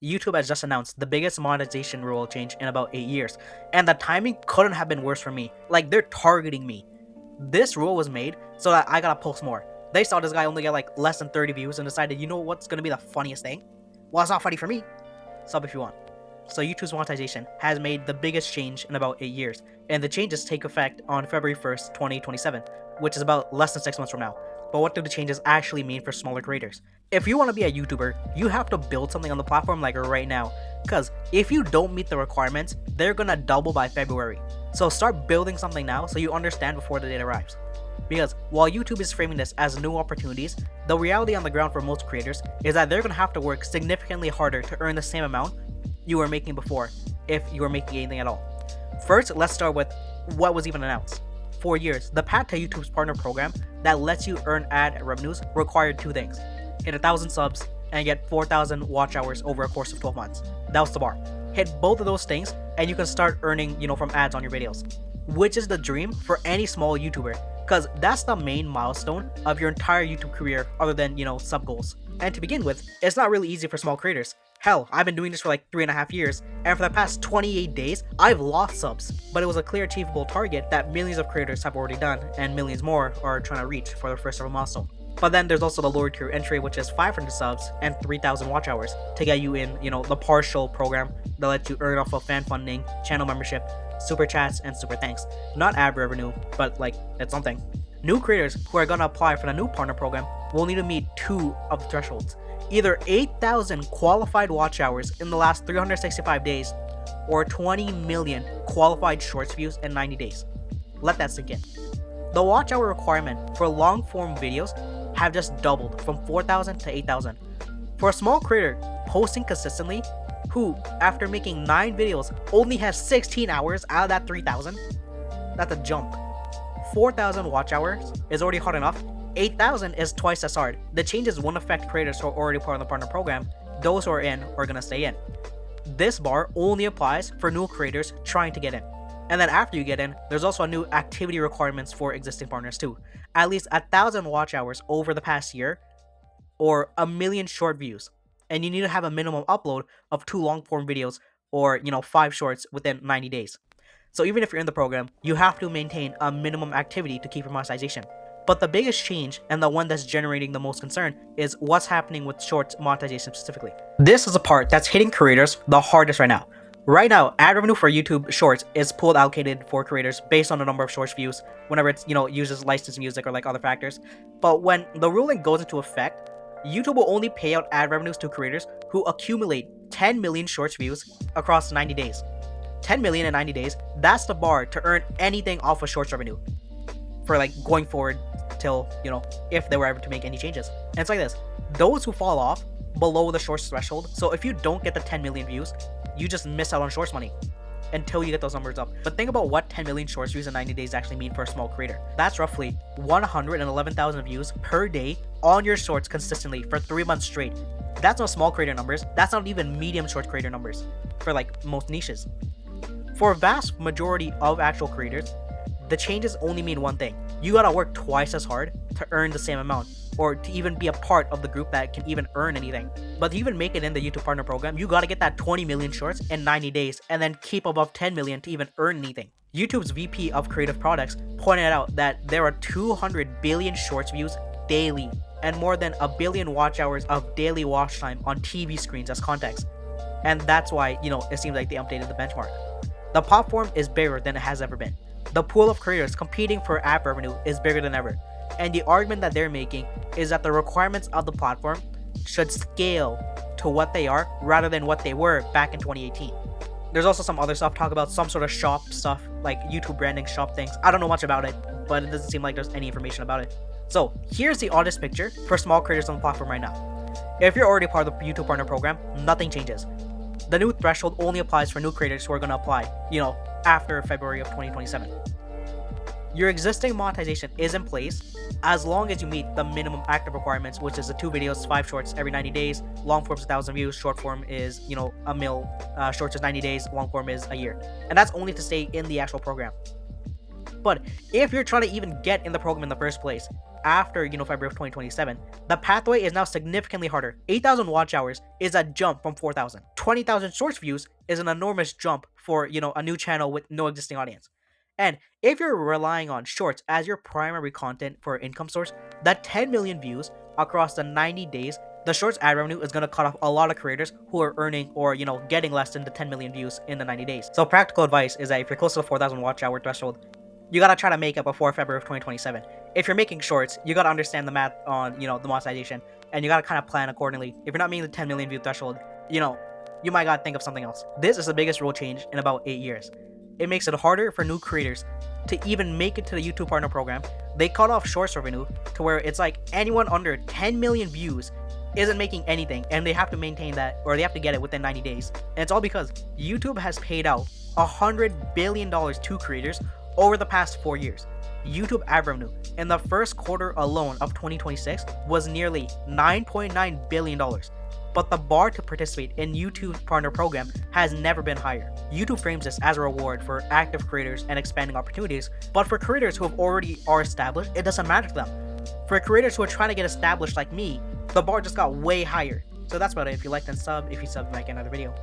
YouTube has just announced the biggest monetization rule change in about 8 years, and the timing couldn't have been worse for me. Like, they're targeting me. This rule was made so that I gotta post more. They saw this guy only get like less than 30 views and decided, you know what's gonna be the funniest thing? Well, it's not funny for me. Sub if you want. So YouTube's monetization has made the biggest change in about 8 years, and the changes take effect on February 1st, 2027, which is about less than 6 months from now. But what do the changes actually mean for smaller creators? If you want to be a YouTuber, you have to build something on the platform like right now, because if you don't meet the requirements, they're gonna double by February. So start building something now so you understand before the date arrives. Because while YouTube is framing this as new opportunities, the reality on the ground for most creators is that they're gonna have to work significantly harder to earn the same amount you were making before, if you were making anything at all. First, let's start with what was even announced. For years, the path to YouTube's partner program that lets you earn ad revenues required two things: hit 1,000 subs and get 4,000 watch hours over a course of 12 months. That was the bar. Hit both of those things and you can start earning, from ads on your videos, which is the dream for any small YouTuber, because that's the main milestone of your entire YouTube career other than, sub goals. And to begin with, it's not really easy for small creators. Hell, I've been doing this for like 3.5 years, and for the past 28 days, I've lost subs. But it was a clear achievable target that millions of creators have already done, and millions more are trying to reach for their first ever milestone. But then there's also the lower tier entry, which is 500 subs and 3,000 watch hours to get you in, the partial program that lets you earn off of fan funding, channel membership, super chats, and super thanks. Not ad revenue, but it's something. New creators who are gonna apply for the new partner program will need to meet two of the thresholds: either 8,000 qualified watch hours in the last 365 days, or 20 million qualified shorts views in 90 days. Let that sink in. The watch hour requirement for long form videos have just doubled from 4,000 to 8,000. For a small creator posting consistently, who after making 9 videos only has 16 hours out of that 3,000, that's a jump. 4,000 watch hours is already hard enough. 8,000 is twice as hard. The changes won't affect creators who are already part of the partner program. Those who are in are gonna stay in. This bar only applies for new creators trying to get in. And then after you get in, there's also a new activity requirements for existing partners too. At least 1,000 watch hours over the past year, or 1 million short views. And you need to have a minimum upload of 2 long form videos, or 5 shorts within 90 days. So even if you're in the program, you have to maintain a minimum activity to keep your monetization. But the biggest change, and the one that's generating the most concern, is what's happening with shorts monetization specifically. This is a part that's hitting creators the hardest right now. Right now, ad revenue for YouTube Shorts is pooled allocated for creators based on the number of Shorts views, whenever it's, uses licensed music or other factors. But when the ruling goes into effect, YouTube will only pay out ad revenues to creators who accumulate 10 million Shorts views across 90 days. 10 million in 90 days, that's the bar to earn anything off of Shorts revenue for going forward till, if they were ever to make any changes. And it's like this: those who fall off below the Shorts threshold, so if you don't get the 10 million views, you just miss out on Shorts money until you get those numbers up. But think about what 10 million Shorts views in 90 days actually mean for a small creator. That's roughly 111,000 views per day on your Shorts consistently for 3 months straight. That's not small creator numbers. That's not even medium short creator numbers for most niches. For a vast majority of actual creators, the changes only mean one thing: you gotta work twice as hard to earn the same amount, or to even be a part of the group that can even earn anything. But to even make it in the YouTube partner program, you gotta get that 20 million shorts in 90 days and then keep above 10 million to even earn anything. YouTube's VP of Creative Products pointed out that there are 200 billion shorts views daily and more than 1 billion watch hours of daily watch time on TV screens as context. And that's why, it seems like they updated the benchmark. The platform is bigger than it has ever been. The pool of creators competing for ad revenue is bigger than ever. And the argument that they're making is that the requirements of the platform should scale to what they are rather than what they were back in 2018. There's also some other stuff, talk about some sort of shop stuff, like YouTube branding shop things. I don't know much about it, but it doesn't seem like there's any information about it. So here's the honest picture for small creators on the platform right now. If you're already part of the YouTube partner program, nothing changes. The new threshold only applies for new creators who are going to apply, after February of 2027. Your existing monetization is in place as long as you meet the minimum active requirements, which is the 2 videos, 5 shorts every 90 days. Long form is 1,000 views, short form is, 1 mil, shorts is 90 days, long form is a year. And that's only to stay in the actual program. But if you're trying to even get in the program in the first place, after, February of 2027, the pathway is now significantly harder. 8,000 watch hours is a jump from 4,000. 20,000 source views is an enormous jump for, a new channel with no existing audience. And if you're relying on shorts as your primary content for income source, that 10 million views across the 90 days, the shorts ad revenue is going to cut off a lot of creators who are earning or, getting less than the 10 million views in the 90 days. So practical advice is that if you're close to the 4,000 watch hour threshold, you gotta try to make it before February of 2027. If you're making shorts, you gotta understand the math on, the monetization, and you gotta kind of plan accordingly. If you're not meeting the 10 million view threshold, you might gotta think of something else. This is the biggest rule change in about 8 years. It makes it harder for new creators to even make it to the YouTube Partner Program. They cut off shorts revenue to where it's like anyone under 10 million views isn't making anything, and they have to maintain that, or they have to get it within 90 days. And it's all because YouTube has paid out $100 billion to creators over the past 4 years. YouTube ad revenue in the first quarter alone of 2026 was nearly $9.9 billion. But the bar to participate in YouTube's partner program has never been higher. YouTube frames this as a reward for active creators and expanding opportunities, but for creators who already are established, it doesn't matter to them. For creators who are trying to get established like me, the bar just got way higher. So that's about it. If you liked and sub, if you sub, you might get another video.